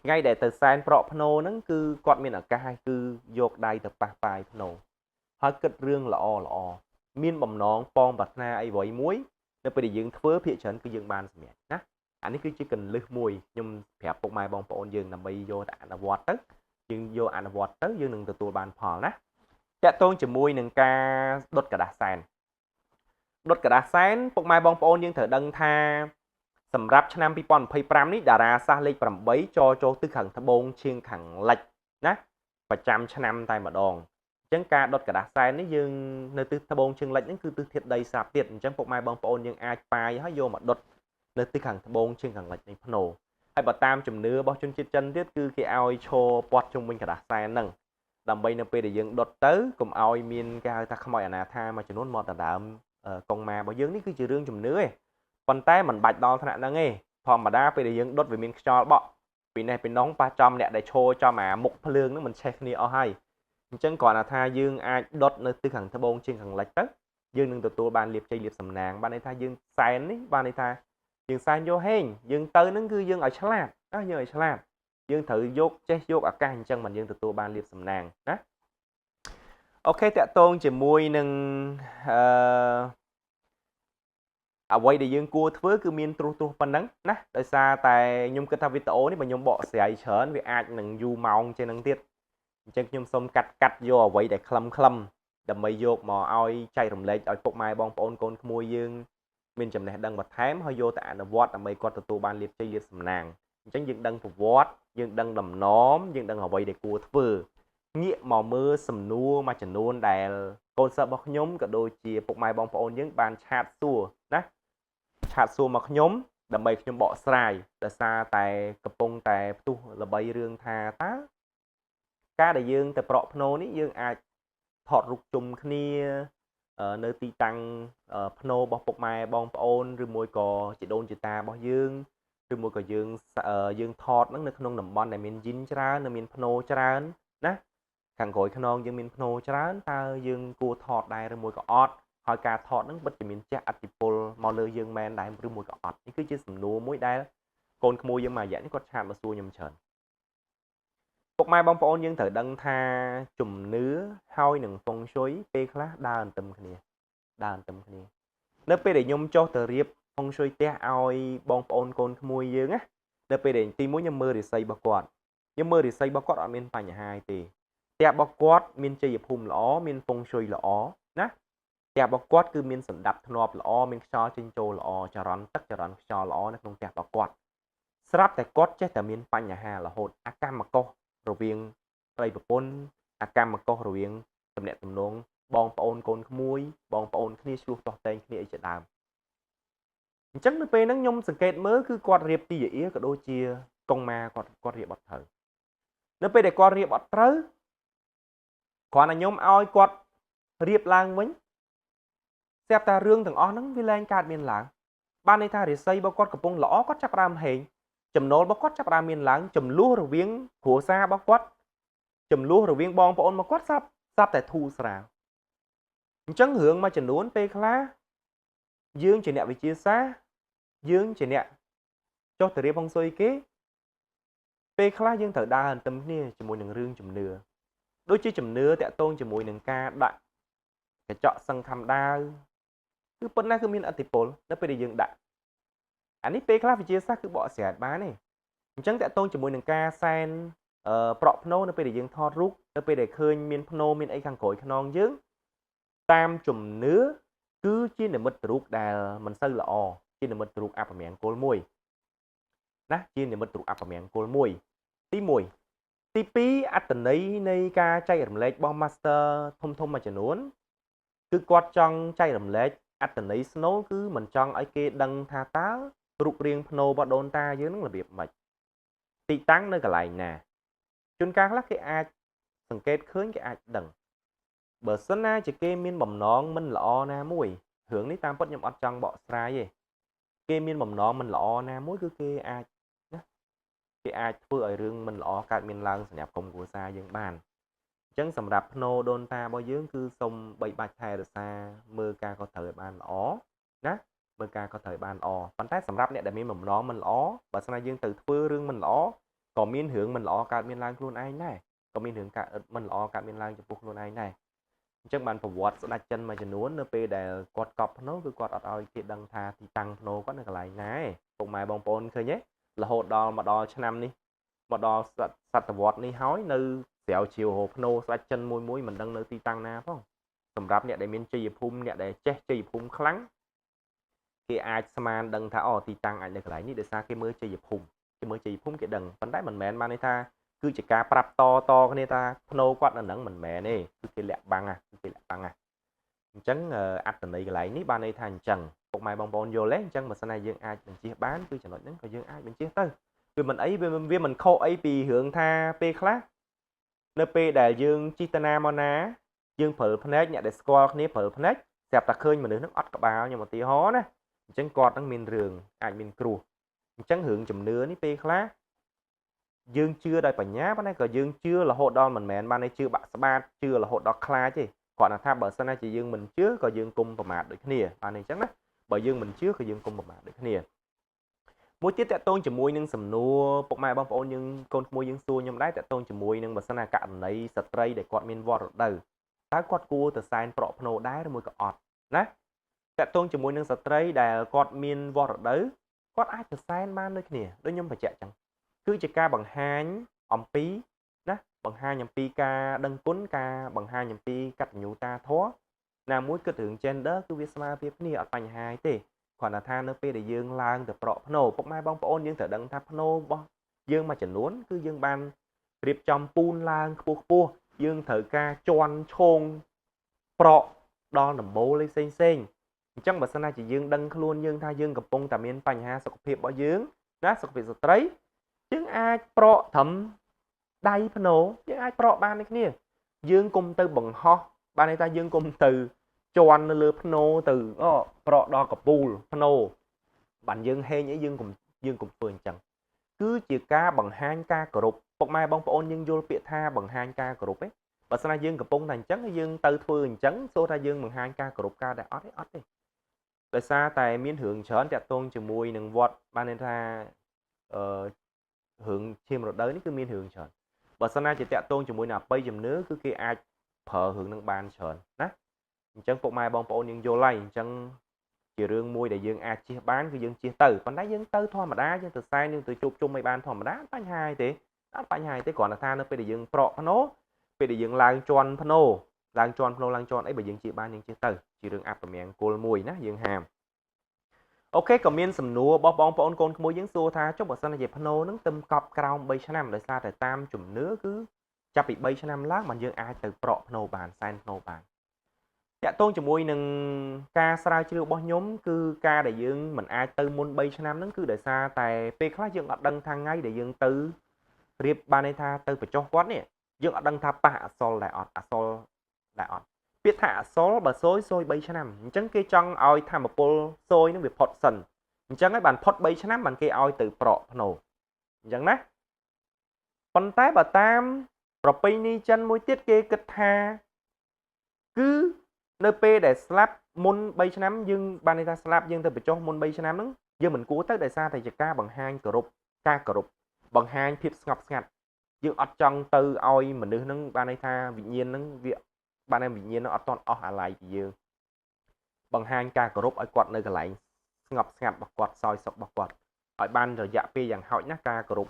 ថ្ងៃដែលទៅសែនប្រក់ភ្នោហ្នឹងគឺគាត់មានឱកាសហើយគឺយកដៃទៅប៉ះប៉ាយភ្នោហើយគិតរឿងល្អមានបំណងប៉ងប្រាថ្នាអីអ្វីមួយនៅពេលដែលយើងធ្វើភាគច្រើនគឺយើងបានសម្រេចណាអានេះគឺជាកលឹះមួយខ្ញុំប្រាប់ពុកម៉ែបងប្អូនយើងដើម្បីយកទៅអនុវត្តទៅយើងយកអនុវត្តទៅយើងនឹងទទួលបានផលណាតាក់ទងជាមួយនឹងការដុតกระดาษសែនដុតกระดาษសែនពុកម៉ែបងប្អូនយើងត្រូវដឹងថាសម្រាប់ឆ្នាំ2025នេះតារាសាស្ត្រលេខ8ចូលទិសខាងត្បូងឈៀងខាងលិចណាប្រចាំឆ្នាំតែម្ដងអញ្ចឹងការដុតกระดาษសែននេះយើងនៅទិសត្បូងឈៀងលិចហ្នឹងគឺទិសធាតុដីសាបទៀតអញ្ចឹងពុកម៉ែបងប្អូនយើងអាចប៉ាយហើយយកមកដុតនៅទិសខាងត្បូងឈៀងខាងលិចនៃភ្នោហើយបើតាមជំនឿរបស់ជនជាតិចិនទៀតគឺគេឲ្យឈរពាត់ជុំវិញกระดาษសែនហ្នឹងដើម្បីនៅពេលដែលយើងដុតទៅកុំឲ្យមានគេហៅថាខ្មោចអនាថាមួយចំនួនមកដណ្ដើមកុងម៉ារបស់យើងនេះគឺជារឿងជំនឿឯងប៉ុន្តែមិនបាច់ដល់ថ្នាក់ហ្នឹងទេធម្មតាពេលដែលយើងដុតវាមានខ្យល់បក់ពីនេះពីនោះប៉ះចំអ្នកដែលឈរចំអាមុខភ្លើងហ្នឹងមិនឆេះគ្នាអស់ហើយអញ្ចឹងគ្រាន់តែថាយើងអាចដុតនៅទិសខាងត្បូងជាងខាងលិចទៅយើងនឹងទទួលបានលាភជ័យលាភសំណាងបានន័យថាយើងសែននេះបានន័យថាយើងសែនយកហេងយើងទៅហ្នឹងគឺយើងឲ្យឆ្លាតយើងឲ្យឆ្លាតយើងត្រូវយកចេះយកឱកាសអញ្ចឹងមិនយើងទទួលបានលាភសំណាងណាអូខេតាក់ទងជាមួយនឹងអ្វីដែលយើងគួរធ្វើគឺមានត្រុសប៉ុណ្ណឹងណាដោយសារតែខ្ញុំគិតថាវីដេអូនេះបើខ្ញុំបកស្រាយច្រើនវាអាចនឹងយូរម៉ោងជាងហ្នឹងទៀតអញ្ចឹងខ្ញុំសូមកាត់យកអ្វីដែលខ្លឹមដើម្បីយកមកឲ្យចែករំលែកឲ្យពុកម៉ែបងប្អូនកូនក្មួយយើងមានចំណេះដឹងបន្ថែមហើយយកទៅអនុវត្តដើម្បីគាត់ទទួលបានលាភជ័យលាភសំណាងអញ្ចឹងយើងដឹងប្រវត្តិយើងដឹងដំណំយើងដឹងអ្វីដែលគួរធ្វើងាកមកមើលសំណួរមួយចំនួនដែលកូនសិស្សរបស់ខ្ញុំក៏ដូចជាពុកម៉ែបងប្អូនយើងបានឆាតសួរណាឆាតសួរមកខ្ញុំដើម្បីខ្ញុំបកស្រាយដោយសារតែកំពុងតែផ្ទុះល្បីរឿងថាតើការដែលយើងទៅប្រក់ភ្នោនេះយើងអាចថតរូបជុំគ្នានៅទីតាំងភ្នោរបស់ពុកម៉ែបងប្អូនឬមួយក៏ជីដូនជីតារបស់យើងឬមួយក៏យើងថតហ្នឹងនៅក្នុងតំបន់ដែលមានយីនច្រើននៅមានភ្នោច្រើនណាខាងក្រោយខ្នងយើងមានភ្នោច្រើនតើយើងគួរថតដែរឬមួយក៏អត់ហើយការថតហ្នឹងពិតជាមានជះឥទ្ធិពលមកលើយើងមែនដែរឬមួយក៏អត់នេះគឺជាសំណួរមួយដែលកូនក្មួយយើងមួយរយៈនេះគាត់ឆាតមកសួរខ្ញុំច្រើនពុកម៉ែបងប្អូនយើងត្រូវដឹងថាជំនឿហើយនឹងហ្វុងស៊ុយពេលខ្លះដើរអន្ទឹមគ្នានៅពេលដែលខ្ញុំចុះទៅរៀបហ្វុងស៊ុយផ្ទះឲ្យបងប្អូនកូនក្មួយយើងណានៅពេលដែលទីមួយខ្ញុំមើលរាសីរបស់គាត់អត់មានបញ្ហាទេផ្ទះរបស់គាត់មានជ័យភូមិល្អមានហ្វុងស៊ុយល្អណាផ្ទះរបស់គាត់គឺមានសណ្ដាប់ធ្នាប់ល្អមានខ្យល់ចេញចូលល្អចរន្តទឹកចរន្តខ្យល់ល្អនៅក្នុងផ្ទះរបស់គាត់ស្រាប់តែគាត់ចេះតែមានបញ្ហារហូតអាកម្មកុសរវាងប្តីប្រពន្ធអាកម្មកុសរវាងទំនាក់ទំនងបងប្អូនកូនក្មួយបងប្អូនគ្នាឆ្លោះតោះតែងគ្នាអីជាដើមអញ្ចឹងនៅពេលហ្នឹងខ្ញុំសង្កេតមើលគឺគាត់រៀបទីយាក៏ដូចជាកុងម៉ាគាត់រៀបអត់ត្រូវនៅពេលដែលគាត់រៀបអត់ត្រូវគ្រាន់តែខ្ញុំឲ្យគាត់រៀបឡើងវិញស្រាប់តែរឿងទាំងអស់ហ្នឹងវាលែងកើតមានឡើងបានន័យថារាសីរបស់គាត់កំពុងល្អគាត់ចាប់ផ្ដើមហេងចំណូលរបស់គាត់ចាប់ផ្ដើមមានឡើងចំនួនរវាងគ្រួសាររបស់គាត់ចំនួនរវាងបងប្អូនរបស់គាត់ស្រាប់តែធូរស្រាលអញ្ចឹងរឿងមួយចំនួនពេលខ្លះយើងជាអ្នកវិទ្យាសាស្ត្រយើងជាអ្នកចុះទៅរៀបហុងស៊ុយគេពេលខ្លះយើងត្រូវដើរអន្ទឹមគ្នាជាមួយនឹងរឿងជំនឿដូចជាជំនឿតាក់ទងជាមួយនឹងការដាក់កញ្ចក់សឹងខំដាវគឺប៉ុណ្ណាគឺមានឥទ្ធិពលនៅពេលដែលយើងដាក់អានេះពេលខ្លះវិទ្យាសាស្ត្រគឺបកស្រាយបានទេអញ្ចឹងតាក់ទងជាមួយនឹងការសែនប្រក់ភ្នោនៅពេលដែលយើងថតរូបនៅពេលដែលឃើញមានភ្នោមានអីខាងក្រោយខ្នងយើងតាមជំនឿគឺជានិមិត្តរូបដែលមិនសូវល្អជានិមិត្តរូបអពមង្គលមួយណាជានិមិត្តរូបអពមង្គលមួយទី1ទី2អត្តន័យនៃការចែករំលែករបស់ Master ធំមួយចំនួនគឺគាត់ចង់ចែករំលែកអត្តន័យស្នូលគឺមិនចង់ឲ្យគេដឹងថាតើរូបរាងភ្នោរបស់ដូនតាយើងនឹងរបៀបម៉េចទីតាំងនៅកន្លែងណាជួនកាលខ្លះគេអាចសង្កេតឃើញគេអាចដឹងបើសិនណាជាគេមានបំណងមិនល្អណាមួយរឿងនេះតាមពិតខ្ញុំអត់ចង់បកស្រាយទេគេមានបំណងមិនល្អណាមួយគឺគេអាចធ្វើឲ្យរឿងមិនល្អកើតមានឡើងសម្រាប់ក្រុមគ្រួសារយើងបានអញ្ចឹងសម្រាប់ភ្នោដូនតារបស់យើងគឺសូមបីបាច់ថែរក្សាមើលការខុសត្រូវឲ្យបានល្អណា មើលការក៏ត្រូវបានល្អប៉ុន្តែសម្រាប់អ្នកដែលមានបំណងមិនល្អបើស្នាយើងទៅធ្វើរឿងមិនល្អក៏មានរឿងមិនល្អកើតមានឡើងខ្លួនឯងដែរក៏មានរឿងកើតមិនល្អកើតមានឡើងចំពោះខ្លួនឯងដែរអញ្ចឹងបានប្រវត្តិស្ដេចចិនមួយចំនួននៅពេលដែលគាត់កប់ភ្នូគឺគាត់អត់ឲ្យគេដឹងថាទីតាំងភ្នូគាត់នៅកន្លែងណាទេពុកម៉ែបងប្អូនឃើញទេរហូតដល់មកដល់ឆ្នាំនេះមកដល់សតវត្សនេះហើយនៅស្រាវជ្រាវរកភ្នូស្ដេចចិនមួយមិនដឹងនៅទីតាំងណាផងសម្រាប់អ្នកដែលមានជ័យភូមិអ្នកដែលចេះជ័យភូមិខ្លាំងគេអាចស្មានដឹងថាអូទីតាំងអាចនៅកន្លែងនេះដោយសារគេមើលជ័យភូមិគេដឹងប៉ុន្តែមិនមែនបានន័យថាគឺជាការប្រាប់តគ្នាថាភ្នូគាត់នៅនឹងមិនមែនទេគឺគេលាក់បាំងអញ្ចឹងអត្តន័យកន្លែងនេះបានន័យថាអញ្ចឹងពុកម៉ែបងប្អូនយល់ទេអញ្ចឹងបើសិនណាយើងអាចបញ្ជៀសបានគឺចំណុចហ្នឹងក៏យើងអាចបញ្ជៀសទៅវាមិនអីវាមិនខុសអីពីរឿងថាពេលខ្លះនៅពេលដែលយើងជីតនាមកណាយើងព្រើភ្នែកអ្នកដែលស្គាល់គ្នាព្រើភ្នែកស្រាប់តែឃើញមនុស្សហ្នឹងអត់ក្បាលខ្ញុំឧទាហរណ៍ណាអញ្ចឹងគាត់ហ្នឹងមានរឿងអាចមានគ្រោះអញ្ចឹងរឿងជំនឿនេះពេលខ្លះយើងជឿដោយបញ្ញាប៉ុន្តែក៏យើងជឿរហូតដល់មិនមែនបានតែជឿបាក់ស្បាតជឿរហូតដល់ខ្លាចទេគាត់ថាបើសិនណាជាយើងមិនជឿក៏យើងគុំប្រមាថដូចគ្នាបានអញ្ចឹងណាបើយើងមិនជឿក៏យើងគុំប្រមាថដូចគ្នាមួយទៀតតកតងជាមួយនឹងសំណួរពុកម៉ែបងប្អូនយើងកូនក្មួយយើងសួរខ្ញុំដែរតកតងជាមួយនឹងបើសិនណាករណីស្ត្រីដែលគាត់មានវត្តរដូវតើគាត់គួរទៅសែនប្រក់ភ្នូដែរឬមួយក៏អត់ណាតកតងជាមួយនឹងស្ត្រីដែលគាត់មានវត្តរដូវគាត់អាចទៅសែនបានដូចគ្នាដូចខ្ញុំបញ្ជាក់ចឹងគឺជាការបង្ហាញអំពីណាបង្ហាញអំពីការដឹងគុណការបង្ហាញអំពីកតញ្ញូតាធម៌ណាមួយគិតរឿង gender គឺវាស្មើភាពគ្នាអត់បញ្ហាទេគ្រាន់តែថានៅពេលដែលយើងឡើងទៅប្រក់ភ្នូពុកម៉ែបងប្អូនយើងត្រូវដឹងថាភ្នូរបស់យើងមួយចំនួនគឺយើងបានរៀបចំពូនឡើងខ្ពស់យើងត្រូវការជន់ឈោងប្រក់ដល់ដំបូលផ្សេងអញ្ចឹងបើសិនណាជាយើងដឹងខ្លួនយើងថាយើងកំពុងតែមានបញ្ហាសុខភាពរបស់យើងណាសុខភាពស្ត្រីយើងអាចប្រក់ត្រឹមដៃភ្នូយើងអាចប្រក់បានដូចគ្នាយើងគុំទៅបង្ហោះបានន័យថាយើងគុំទៅជន់នៅលើភ្នូទៅប្រក់ដល់កពូលភ្នូបានយើងហេងអីយើងគុំធ្វើអញ្ចឹងគឺជាការបង្ហាញការគោរពពុកម៉ែបងប្អូនយើងយល់ពាក្យថាបង្ហាញការគោរពទេបើស្នាយើងកំពុងតែអញ្ចឹងយើងទៅធ្វើអញ្ចឹងសូថាយើងបង្ហាញការគោរពការដែលអត់ទេដោយសារតែមានរឿងច្រើនតាក់ទងជាមួយនឹងវត្តបានន័យថារឿងឈាមរដូវនេះគឺមានរឿងច្រើនបើសិនណាជាតាក់ទងជាមួយនឹងអបិយជំនឿគឺគេអាចប្រើរឿងនឹងបានច្រើនណាអញ្ចឹងពុកម៉ែបងប្អូនយើងយល់ហើយអញ្ចឹងជារឿងមួយដែលយើងអាចជៀសបានគឺយើងជៀសទៅប៉ុន្តែយើងទៅធម្មតាយើងទៅសែនយើងទៅជួបជុំឲ្យបានធម្មតាអត់បញ្ហាទេគ្រាន់តែថានៅពេលដែលយើងប្រក់ភ្នូពេលដែលយើងឡើងជន់ភ្នូឡើងជន់អីបើយើងជៀសបានយើងជៀសទៅជារឿងអពមង្គលមួយណាយើងហាមអូខេក៏មានសំណួររបស់បងប្អូនកូនក្មួយយើងសួរថាចុះបើសិនជាភ្នូនឹងទឹមកប់ក្រោម3ឆ្នាំដោយសារតែតាមជំនឿគឺចាប់ពី3ឆ្នាំឡើងបានយើងអាចទៅប្រក់ភ្នូបានសែនភ្នូបានតាក់ទងជាមួយនឹងការស្រាវជ្រាវរបស់ខ្ញុំគឺការដែលយើងមិនអាចទៅមុន3ឆ្នាំហ្នឹងគឺដោយសារតែពេលខ្លះយើងអត់ដឹងថាថ្ងៃដែលយើងទៅរៀបបានន័យថាទៅបញ្ចុះគាត់នេះយើងអត់ដឹងថាប៉ះអសល់ដែរអត់ពាក្យថាអសល់បើសូយ3ឆ្នាំអញ្ចឹងគេចង់ឲ្យធម្មពលសូយនឹងវាផុតសិនអញ្ចឹងហើយបានផុត3ឆ្នាំបានគេឲ្យទៅប្រក់ភ្នូអញ្ចឹងណាប៉ុន្តែបើតាមប្រពៃណីចិនមួយទៀតគេគិតថាគឺនៅពេលដែលស្លាប់មុន3ឆ្នាំយើងបានន័យថាស្លាប់យើងទៅបញ្ចុះមុន3ឆ្នាំហ្នឹងយើងមិនគួរទៅដោយសារតែជាការបង្ហាញគោរពបង្ហាញភាពស្ងប់ស្ងាត់យើងអត់ចង់ទៅឲ្យមនុស្សហ្នឹងបានន័យថាវិញ្ញាណហ្នឹងវាបានតែវិញ្ញាណហ្នឹងអត់តន់អស់អាល័យពីយើងបង្ហាញការគោរពឲ្យគាត់នៅកន្លែងស្ងប់ស្ងាត់របស់គាត់សោយសុខរបស់គាត់ឲ្យបានរយៈពេលយ៉ាងហោចណាស់ការគោរព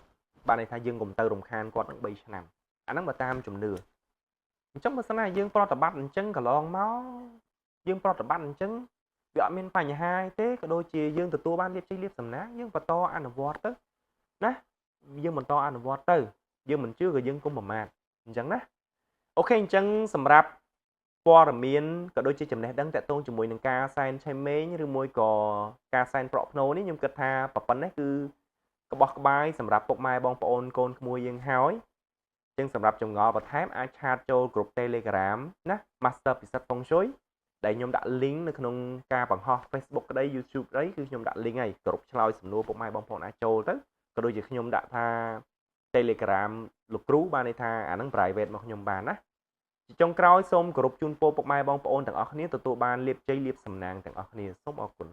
បានន័យថាយើងកុំទៅរំខានគាត់នឹង3ឆ្នាំអាហ្នឹងបើតាមជំនឿអញ្ចឹងបើសិនណាយើងប្រតិបត្តិអញ្ចឹងកន្លងមកយើងប្រតិបត្តិអញ្ចឹងវាអត់មានបញ្ហាទេក៏ដូចជាយើងទទួលបានលៀបជ័យលៀបសំណាងយើងបន្តអនុវត្តទៅណាយើងបន្តអនុវត្តទៅយើងមិនជឿក៏យើងកុំប្រមាថអញ្ចឹងណាអូខេអញ្ចឹងសម្រាប់ព័ត៌មានក៏ដូចជាចំណេះដឹងតាក់ទងជាមួយនឹងការសែនឆេះមេងឬមួយក៏ការសែនប្រក់ភ្នូនេះខ្ញុំគិតថាប៉ុណ្ណេះគឺក្បោះក្បាយសម្រាប់ពុកម៉ែបងប្អូនកូនក្មួយយើងហើយចឹងសម្រាប់ចម្ងល់បន្ថែមអាចឆាតចូលក្រុម Telegram ណា Master ពិសិដ្ឋពងជ័យដែលខ្ញុំដាក់ link នៅក្នុងការបង្ហោះ Facebook ក្តី YouTube ក្តីគឺខ្ញុំដាក់ link ហើយគ្រប់ឆ្លើយសំណួរពុកម៉ែបងប្អូនអាចចូលទៅក៏ដូចជាខ្ញុំដាក់ថា Telegram លោកគ្រូបានន័យថាអាហ្នឹង private មកខ្ញុំបានណាជាចុងក្រោយសូមគោរពជូនពរពុកម៉ែបងប្អូនទាំងអស់គ្នាទទួលបានលាភជ័យលាភសំណាងទាំងអស់គ្នាសូមអរគុណ